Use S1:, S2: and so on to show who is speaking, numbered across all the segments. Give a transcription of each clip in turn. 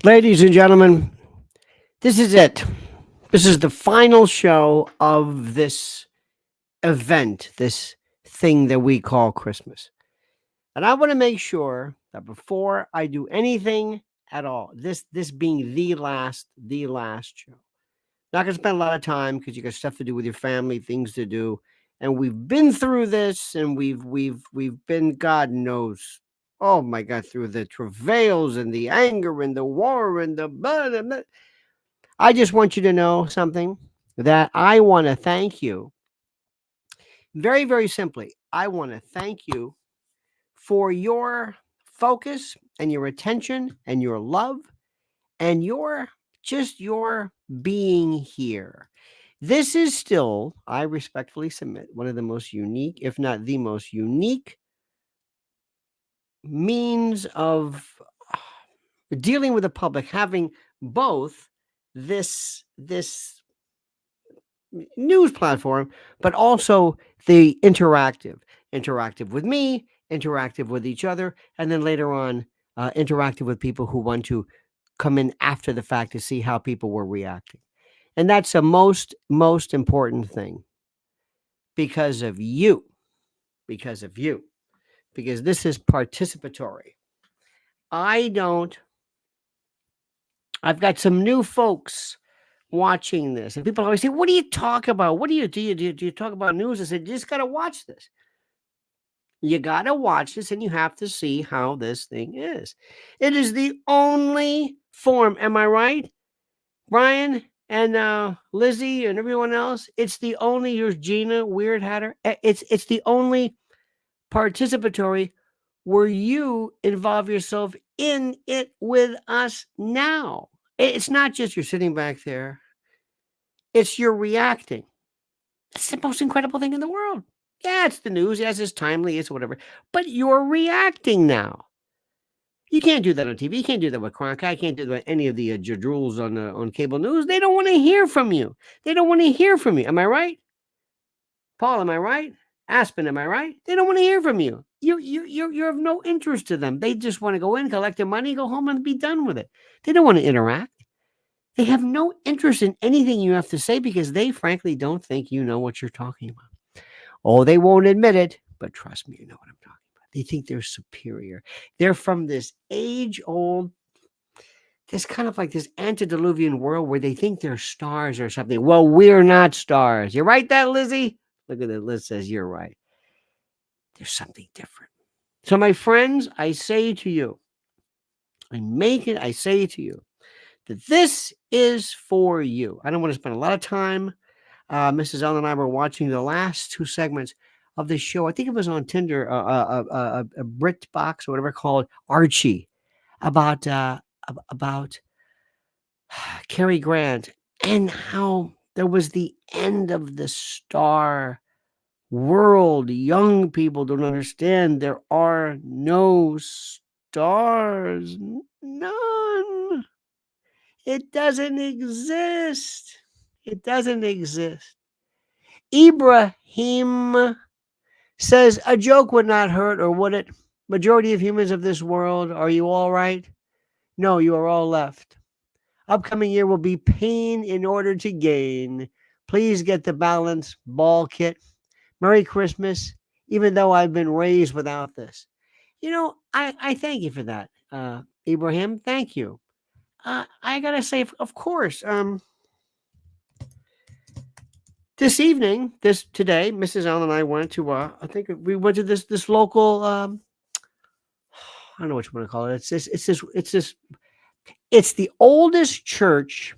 S1: Ladies and gentlemen, this is it. This is the final show of this event, this thing that we call Christmas. And I want to make sure that before I do anything at all, this being the last show. Not gonna spend a lot of time because you got stuff to do with your family, things to do. And we've been through this and we've been, God knows, oh my God, through the travails and the anger and the war and the blood and the I just want you to know something that I want to thank you very, very simply. I want to thank you for your focus and your attention and your love and your being here. This is still, I respectfully submit, one of the most unique, if not the most unique means of dealing with the public, having both this news platform, but also the interactive with me, interactive with each other, and then later on, interactive with people who want to come in after the fact to see how people were reacting. And that's a most important thing because of you, because of you, because this is participatory. I don't. I've got some new folks watching this, and people always say, "What do you talk about? What do you do? Do you talk about news?" I said, "You just got to watch this. You got to watch this, and you have to see how this thing is. It is the only form. Am I right, Brian and Lizzie and everyone else? It's the only. Here's Gina, Weird Hatter. It's the only participatory where you involve yourself in it with us now. It's not just you're sitting back there. It's you're reacting. It's the most incredible thing in the world. Yeah, it's the news. Yes, it's timely. It's whatever. But you're reacting now. You can't do that on TV. You can't do that with Cronkite. You can't do that with any of the jadruls on cable news. They don't want to hear from you. They don't want to hear from you. Am I right, Paul? Am I right? Aspen, am I right? They don't want to hear from you. You're of no interest to them. They just want to go in, collect their money, go home, and be done with it. They don't want to interact. They have no interest in anything you have to say because they frankly don't think you know what you're talking about. Oh, they won't admit it, but trust me, you know what I'm talking about. They think they're superior. They're from this age old, this kind of like this antediluvian world where they think they're stars or something. Well, we're not stars. You right, that Lizzie? Look at it. Liz says you're right. There's something different. So, my friends, I say to you, I say to you, that this is for you. I don't want to spend a lot of time. Mrs. Ellen and I were watching the last two segments of this show. I think it was on Tinder, a Brit box or whatever called Archie, about about Cary Grant and how there was the end of the star world. Young people don't understand there are no stars, none. It doesn't exist. It doesn't exist. Ibrahim says a joke would not hurt, or would it? Majority of humans of this world, are you all right? No, you are all left. Upcoming year will be pain in order to gain. Please get the balance ball kit. Merry Christmas, even though I've been raised without this. I thank you for that, Ibrahim. Thank you. I gotta say, of course, this evening, this today, Mrs. Allen and I went to. I think we went to this local. I don't know what you want to call it. It's the oldest church.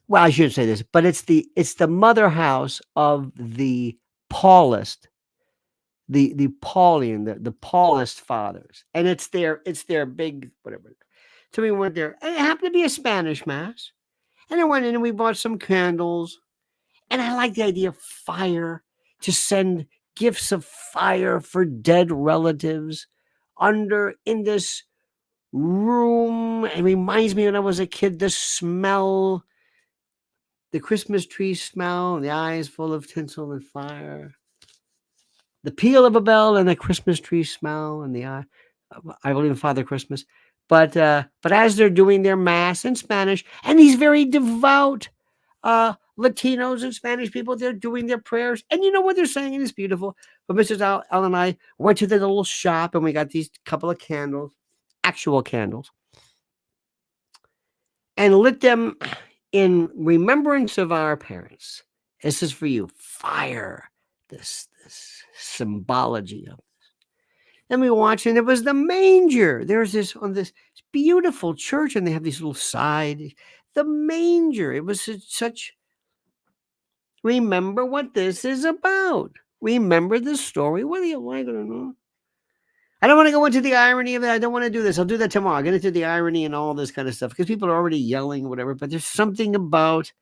S1: Well, I shouldn't say this, but it's the mother house of the Paulist, the Paulian, the Paulist fathers, and it's their big whatever. So we went there, and it happened to be a Spanish mass, and I went in and we bought some candles. And I like the idea of fire, to send gifts of fire for dead relatives under in this room. It reminds me when I was a kid, the smell, the Christmas tree smell, the eyes full of tinsel and fire, the peal of a bell and the Christmas tree smell and the eye. I believe in Father Christmas. But as they're doing their mass in Spanish, and these very devout Latinos and Spanish people, they're doing their prayers, and you know what they're saying, and it's beautiful. But Mrs. Al and I went to the little shop, and we got these couple of candles, actual candles, and lit them in remembrance of our parents. This is for you. Fire this symbology of. And we watched, and it was the manger. There's this on this beautiful church, and they have these little side. The manger. It was such. Remember what this is about. Remember the story, whether you like it or not. I don't want to go into the irony of that. I don't want to do this. I'll do that tomorrow. I'll get into the irony and all this kind of stuff because people are already yelling or whatever. But there's something about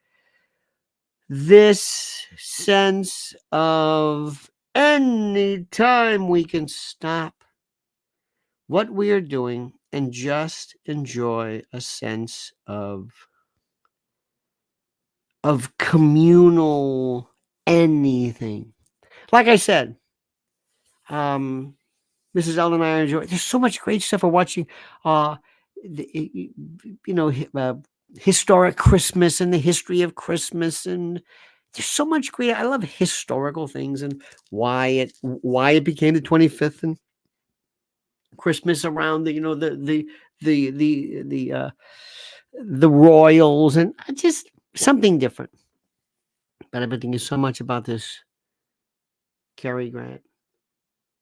S1: this sense of any time we can stop what we are doing and just enjoy a sense of communal anything. Like I said, Mrs. Ellen and I enjoy. There's so much great stuff we're watching. You know, historic Christmas and the history of Christmas, and there's so much great. I love historical things and why it became the 25th and Christmas around the the royals and just something different. But I've been thinking so much about this Cary Grant.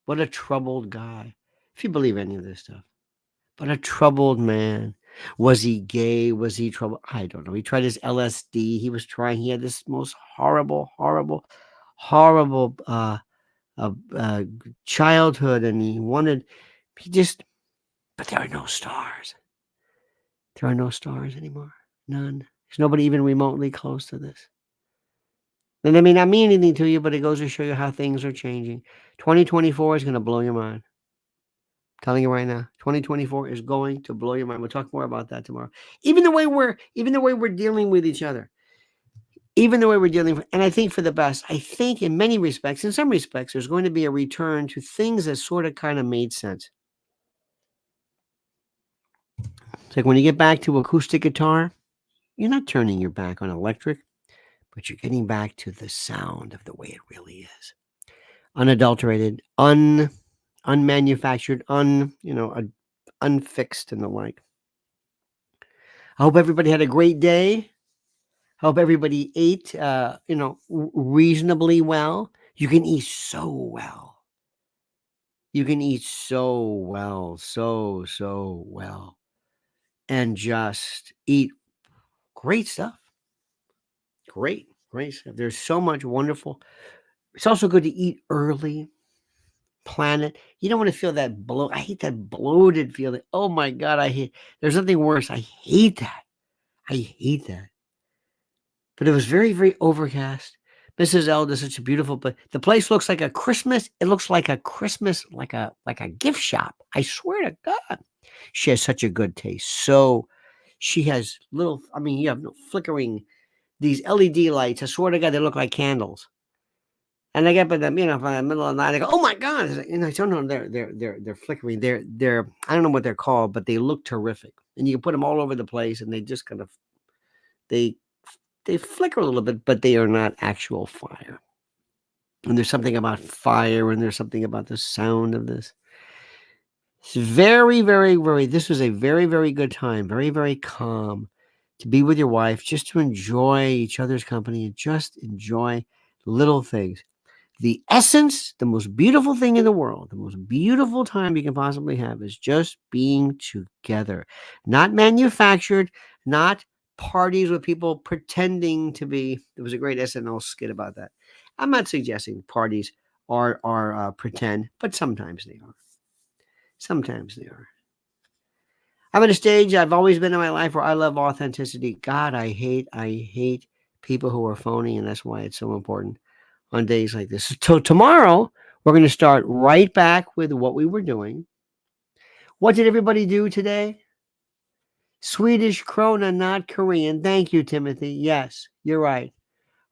S1: What a troubled guy, if you believe any of this stuff. But a troubled man. Was he gay? Was he troubled? I don't know. He tried his LSD. He was trying. He had this most horrible childhood, and he just. But there are no stars. There are no stars anymore. None. There's nobody even remotely close to this. And they may not mean anything to you, but it goes to show you how things are changing. 2024 is going to blow your mind. I'm telling you right now, 2024 is going to blow your mind. We'll talk more about that tomorrow. Even the way we're dealing with each other, and I think for the best. I think in many respects, in some respects, there's going to be a return to things that sort of kind of made sense. It's like when you get back to acoustic guitar, you're not turning your back on electric, but you're getting back to the sound of the way it really is. Unadulterated, unmanufactured, unfixed and the like. I hope everybody had a great day. I hope everybody ate, reasonably well. You can eat so well. You can eat so well, so well, and just eat great stuff. Great stuff. There's so much wonderful. It's also good to eat early. Plan it. You don't want to feel that bloat. I hate that bloated feeling. Oh my God, there's nothing worse. I hate that. But it was very, very overcast. Mrs. L does such a beautiful, but the place looks like a Christmas. It looks like a Christmas, like a gift shop. I swear to God, she has such a good taste. So she has you have no flickering, these LED lights. I swear to God, they look like candles. And I get by them, from the middle of the night. I go, "Oh my God!" And I don't know, they're flickering. They're I don't know what they're called, but they look terrific. And you can put them all over the place, and they just kind of they flicker a little bit, but they are not actual fire. And there's something about fire, and there's something about the sound of this. It's very, very, very. This was a very, very good time. Very, very calm to be with your wife, just to enjoy each other's company and just enjoy little things. The essence, the most beautiful thing in the world, the most beautiful time you can possibly have is just being together. Not manufactured, not parties with people pretending to be. There was a great SNL skit about that. I'm not suggesting parties are pretend, but sometimes they are. Sometimes they are. I'm at a stage I've always been in my life where I love authenticity. God, I hate people who are phony, and that's why it's so important on days like this. So tomorrow, we're going to start right back with what we were doing. What did everybody do today? Swedish krona, not Korean. Thank you, Timothy. Yes, you're right.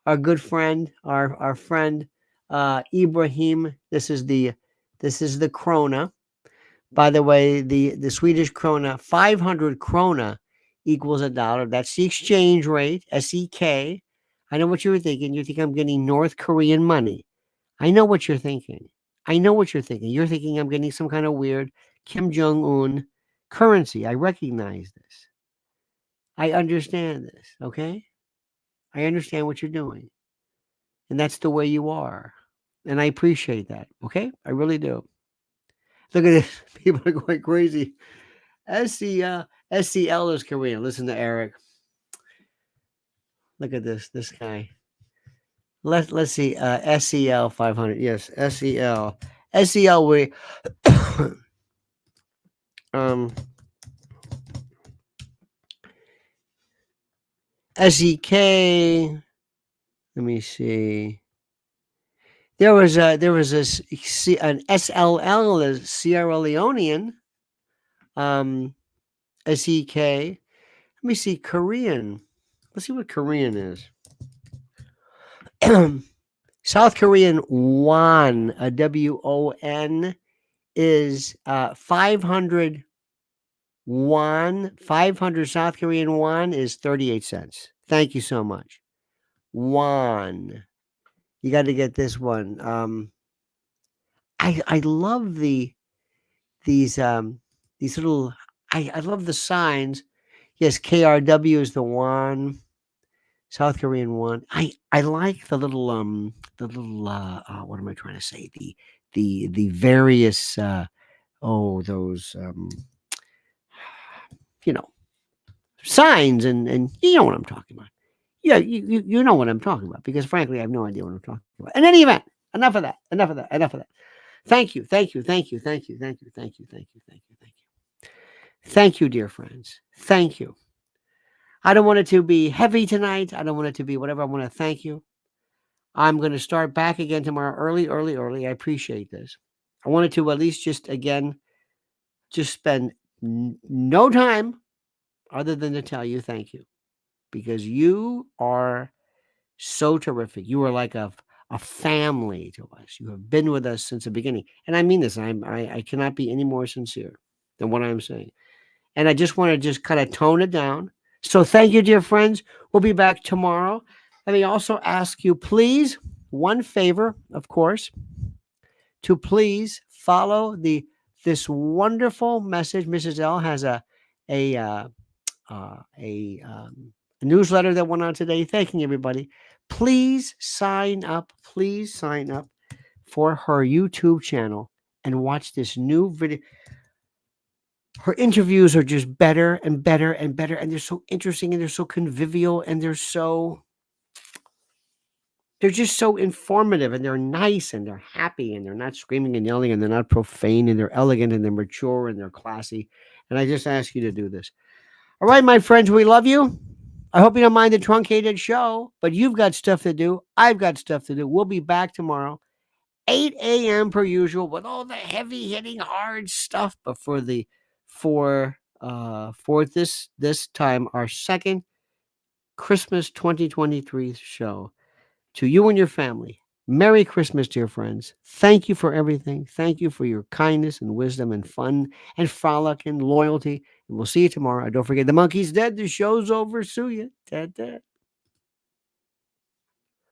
S1: Our good friend, our friend Ibrahim. This is the krona. By the way, the Swedish krona, 500 krona equals a dollar. That's the exchange rate, SEK. I know what you were thinking. You think I'm getting North Korean money. I know what you're thinking. I know what you're thinking. You're thinking I'm getting some kind of weird Kim Jong Un currency. I recognize this. I understand this. Okay. I understand what you're doing. And that's the way you are. And I appreciate that. Okay. I really do. Look at this. People are going crazy. SCL is Korean. Listen to Eric. Look at this. This guy. Let's see. SCL 500. Yes, SEL. SEL we um SEK. Let me see. An SLL is Sierra Leonean. SEK. Let me see Korean. Let's see what Korean is. South Korean won, WON, is 500 won. 500 South Korean won is 38 cents. Thank you so much. Won. You got to get this one. I love these little. I love the signs. Yes, KRW is the won. South Korean one. I like what am I trying to say? The various those you know signs and you know what I'm talking about. Yeah, you know what I'm talking about because frankly I have no idea what I'm talking about. In any event, enough of that. Enough of that. Enough of that. Thank you. Thank you. Thank you. Thank you. Thank you. Thank you. Thank you. Thank you. Thank you. Thank you, dear friends. Thank you. I don't want it to be heavy tonight. I don't want it to be whatever. I want to thank you. I'm going to start back again tomorrow early, early, early. I appreciate this. I wanted to at least just spend no time other than to tell you thank you because you are so terrific. You are like a family to us. You have been with us since the beginning. And I mean this. I cannot be any more sincere than what I'm saying. And I just want to just kind of tone it down. So thank you, dear friends. We'll be back tomorrow. Let me also ask you, please, one favor, of course, to please follow this wonderful message. Mrs. L has a uh, a newsletter that went on today, thanking everybody. Please sign up. Please sign up for her YouTube channel and watch this new video. Her interviews are just better and better and better, and they're so interesting and they're so convivial and they're just so informative and they're nice and they're happy and they're not screaming and yelling and they're not profane and they're elegant and they're mature and they're classy. And I just ask you to do this. All right, my friends, we love you. I hope you don't mind the truncated show, but you've got stuff to do. I've got stuff to do. We'll be back tomorrow, 8 a.m. per usual, with all the heavy hitting hard stuff. But for this time, our second Christmas 2023 show. To you and your family, Merry Christmas, dear friends. Thank you for everything. Thank you for your kindness and wisdom and fun and frolic and loyalty. And we'll see you tomorrow. Don't forget, the monkey's dead. The show's over. Sue you. Ta-ta.